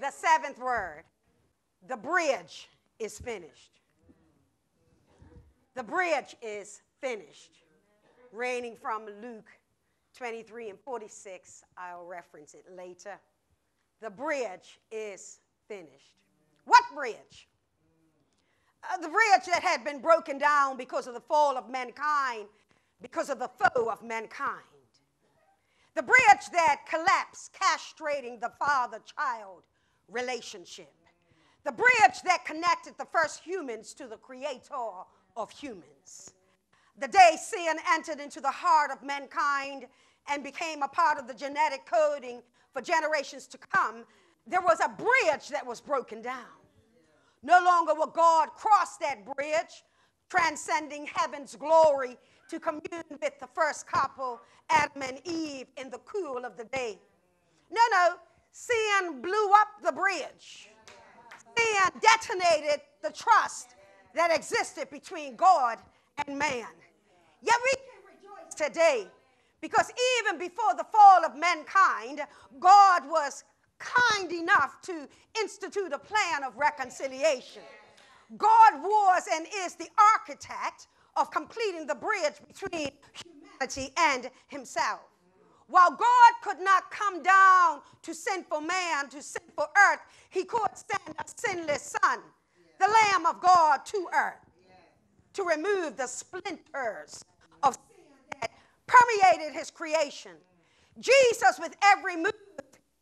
The seventh word. The bridge is finished. The bridge is finished. Reading from Luke 23 and 46. I'll reference it later. The bridge is finished. What bridge? The bridge that had been broken down because of the fall of mankind, because of the foe of mankind. The bridge that collapsed, castrating the father-child relationship. The bridge that connected the first humans to the creator of humans. The day sin entered into the heart of mankind and became a part of the genetic coding for generations to come, there was a bridge that was broken down. No longer will God cross that bridge, transcending heaven's glory to commune with the first couple, Adam and Eve, in the cool of the day. No, sin blew up the bridge. Sin detonated the trust that existed between God and man. Yet we can rejoice today because even before the fall of mankind, God was kind enough to institute a plan of reconciliation. God was and is the architect of completing the bridge between humanity and himself. While God could not come down to sinful man, to sinful earth, he could send a sinless son, the Lamb of God, to earth to remove the splinters of sin that permeated his creation. Jesus, with every move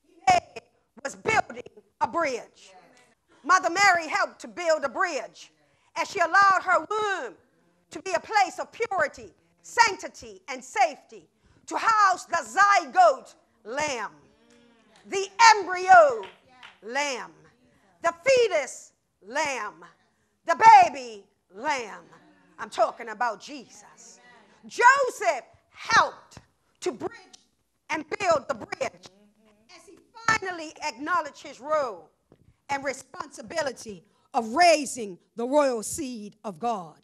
he made, was building a bridge. Mother Mary helped to build a bridge as she allowed her womb to be a place of purity, sanctity, and safety, to house the zygote lamb, the embryo lamb, the fetus lamb, the baby lamb. I'm talking about Jesus. Joseph helped to bridge and build the bridge as he finally acknowledged his role and responsibility of raising the royal seed of God.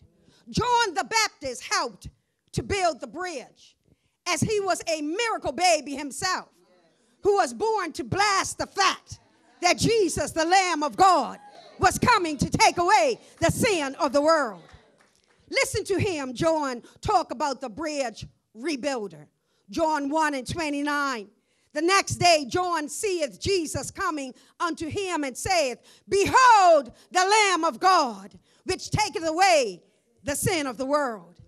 John the Baptist helped to build the bridge as he was a miracle baby himself who was born to blast the fact that Jesus, the Lamb of God, was coming to take away the sin of the world. Listen to him, John, talk about the bridge rebuilder. John 1 and 29. The next day John seeth Jesus coming unto him and saith, Behold the Lamb of God, which taketh away the sin of the world.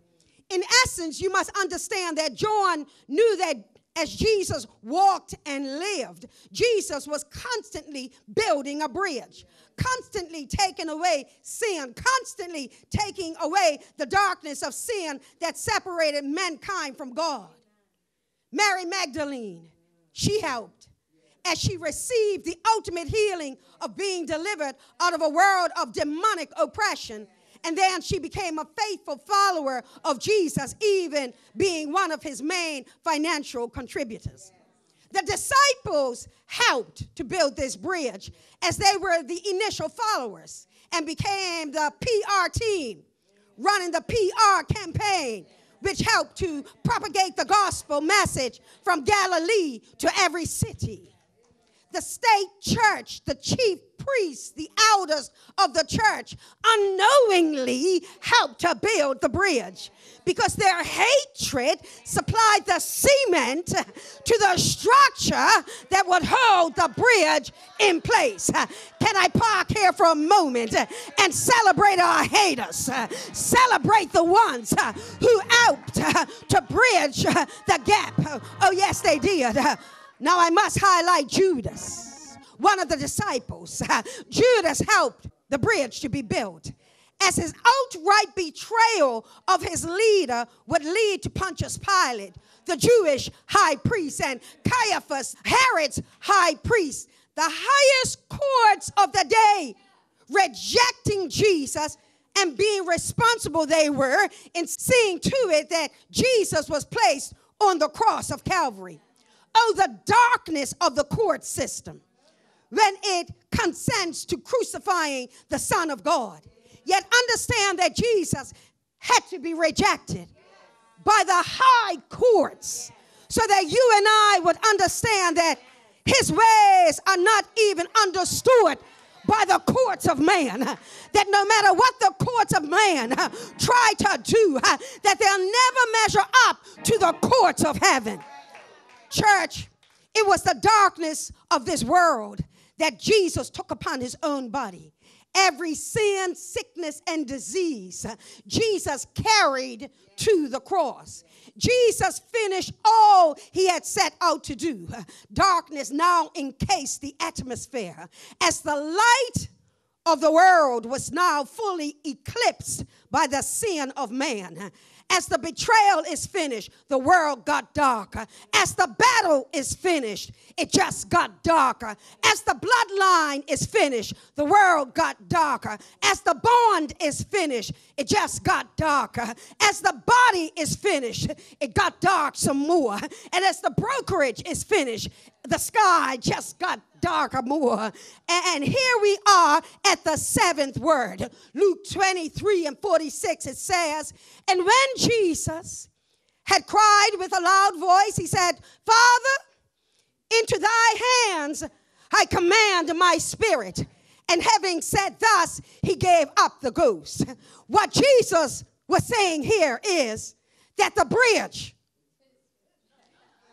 In essence, you must understand that John knew that as Jesus walked and lived, Jesus was constantly building a bridge, constantly taking away sin, constantly taking away the darkness of sin that separated mankind from God. Mary Magdalene, she helped as she received the ultimate healing of being delivered out of a world of demonic oppression. And then she became a faithful follower of Jesus, even being one of his main financial contributors. The disciples helped to build this bridge as they were the initial followers and became the PR team, running the PR campaign, which helped to propagate the gospel message from Galilee to every city. The state church, the chief priests, the elders of the church unknowingly helped to build the bridge because their hatred supplied the cement to the structure that would hold the bridge in place. Can I park here for a moment and celebrate our haters? Celebrate the ones who helped to bridge the gap. Oh, yes, they did. Now I must highlight Judas, one of the disciples. Judas helped the bridge to be built as his outright betrayal of his leader would lead to Pontius Pilate, the Jewish high priest, and Caiaphas, Herod's high priest, the highest courts of the day, rejecting Jesus and being responsible they were in seeing to it that Jesus was placed on the cross of Calvary. Oh, the darkness of the court system when it consents to crucifying the Son of God. Yet understand that Jesus had to be rejected by the high courts so that you and I would understand that His ways are not even understood by the courts of man, that no matter what the courts of man try to do, that they'll never measure up to the courts of heaven. Church, it was the darkness of this world that Jesus took upon his own body. Every sin, sickness, and disease Jesus carried to the cross. Jesus finished all he had set out to do. Darkness now encased the atmosphere as the light of the world was now fully eclipsed by the sin of man. As the betrayal is finished, the world got darker. As the battle is finished, it just got darker. As the bloodline is finished, the world got darker. As the bond is finished, it just got darker. As the body is finished, it got dark some more. And as the brokerage is finished, the sky just got darker more. And here we are at the seventh word. Luke 23:46, it says, and when Jesus had cried with a loud voice, he said, Father, into thy hands I command my spirit. And having said thus, he gave up the ghost. What Jesus was saying here is that the bridge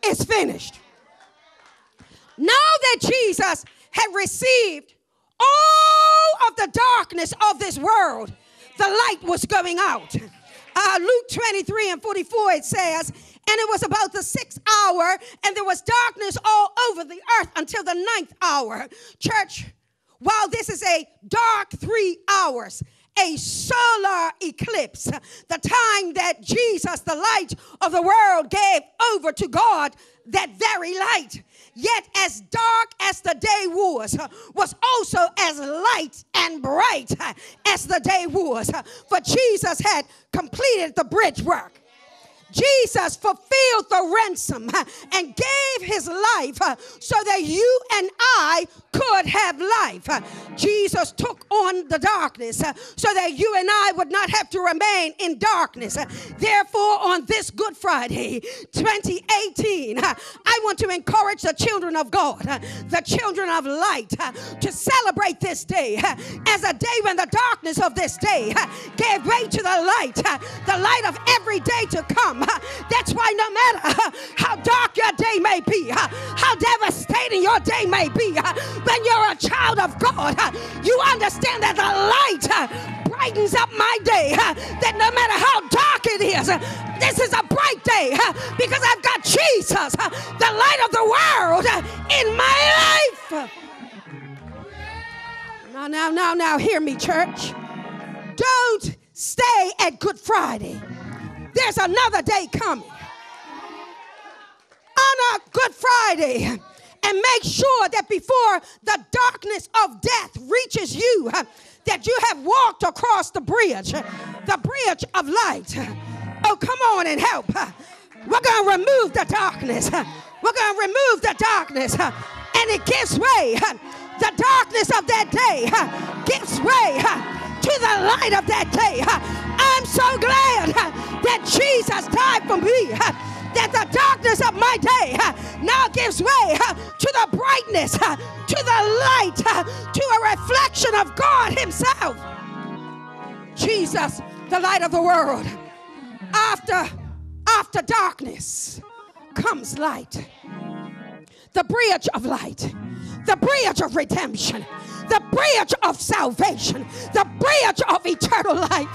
is finished. Now that Jesus had received all of the darkness of this world, the light was going out. Luke 23:44, it says, and it was about the 6th hour, and there was darkness all over the earth until the 9th hour. Church, while this is a dark 3 hours, a solar eclipse, the time that Jesus, the light of the world, gave over to God that very light. Yet as dark as the day was also as light and bright as the day was. For Jesus had completed the bridge work. Jesus fulfilled the ransom and gave his life so that you and I could have life. Jesus took on the darkness so that you and I would not have to remain in darkness. Therefore, on this Good Friday 2018, I want to encourage the children of God, the children of light, to celebrate this day as a day when the darkness of this day gave way to the light of every day to come. That's why no matter how dark your day may be, how devastating your day may be, when you're a child of God, you understand that the light brightens up my day, that no matter how dark it is, this is a bright day because I've got Jesus, the light of the world, in my life. Now, hear me, church. Don't stay at Good Friday. There's another day coming. Honor Good Friday and make sure that before the darkness of death reaches you, that you have walked across the bridge of light. Oh, come on and help. We're going to remove the darkness. We're going to remove the darkness. And it gives way. The darkness of that day gives way to the light of that day. I'm so glad that Jesus died for me, that the darkness of my day now gives way to the brightness, to the light, to a reflection of God himself. Jesus, the light of the world. After darkness comes light. The bridge of light, the bridge of redemption, the bridge of salvation, the bridge of eternal life,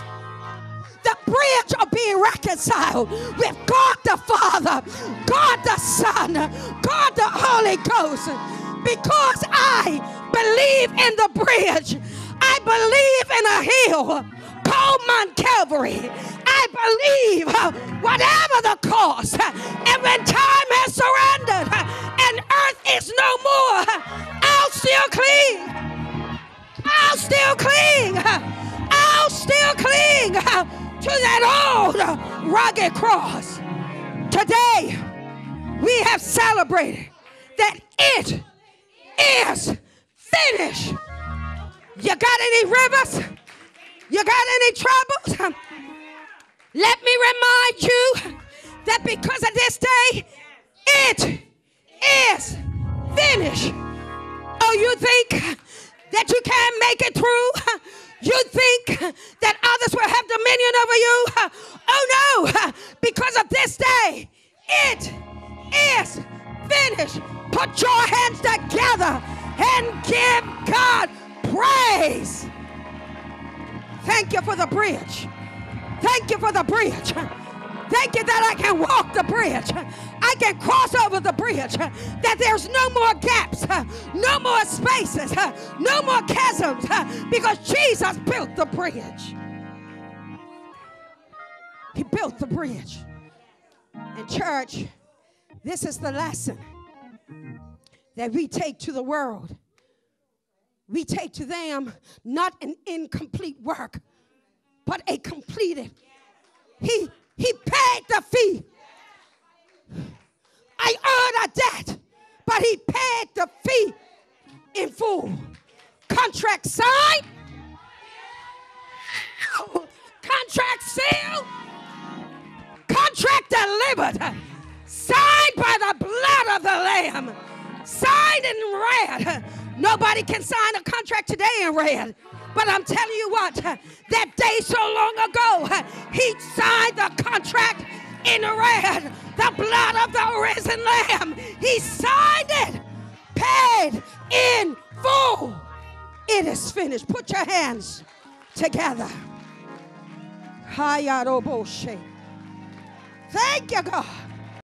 the bridge of being reconciled with God the Father, God the Son, God the Holy Ghost. Because I believe in the bridge, I believe in a hill called Mount Calvary. I believe whatever the cost, and when time has surrendered and earth is no more, I'll still cling. I'll still cling. I'll still cling to that old rugged cross. Today, we have celebrated that it is finished. You got any rivers? You got any troubles? Let me remind you that because of this day, it is finished. Oh, you think that you can't make it through? You think that others will have dominion over you? Oh no, because of this day, it is finished. Put your hands together and give God praise. Thank you for the bridge. Thank you for the bridge. Thank you that I can walk the bridge. I can cross over the bridge. That there's no more gaps, no more spaces, no more chasms, because Jesus built the bridge. He built the bridge. And church, this is the lesson that we take to the world. We take to them not an incomplete work, but a completed. He paid the fee. I earned a debt, but he paid the fee in full. Contract signed. Contract sealed. Contract delivered. Signed by the blood of the Lamb. Signed in red. Nobody can sign a contract today in red. But I'm telling you what, that day so long ago, he signed the contract in red. The blood of the risen Lamb. He signed it. Paid in full. It is finished. Put your hands together. Thank you, God.